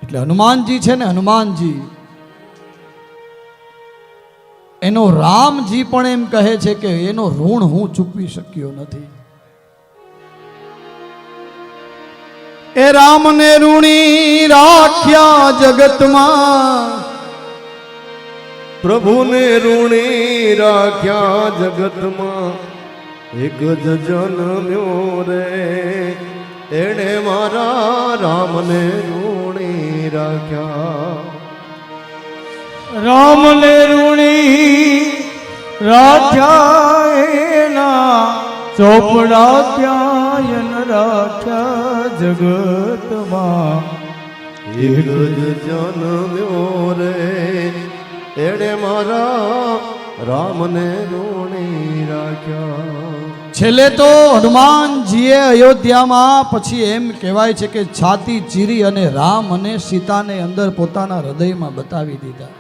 એટલે હનુમાનજી છે ને, હનુમાનજી એનો રામજી પણ એમ કહે છે કે એનો ઋણ હું ચૂકવી શક્યો નથી. એ રામને ઋણી રાખ્યા જગતમાં, પ્રભુને ઋણી રાખ્યા જગતમાં, એક જ જન્મ્યો રે એણે મારા રામને ઋણી રાખ્યા. રામને ઋણી રાખ્યા એના ચોપડા ત્યાયન રાખ્યા જગતમાં, એક જ જન્મ્યો રે એણે મારા રામને ઋણી રાખ્યા. છેલ્લે તો હનુમાનજીએ અયોધ્યામાં પછી એમ કહેવાય છે કે છાતી ચીરી અને રામ અને સીતાને અંદર પોતાના હૃદયમાં બતાવી દીધા.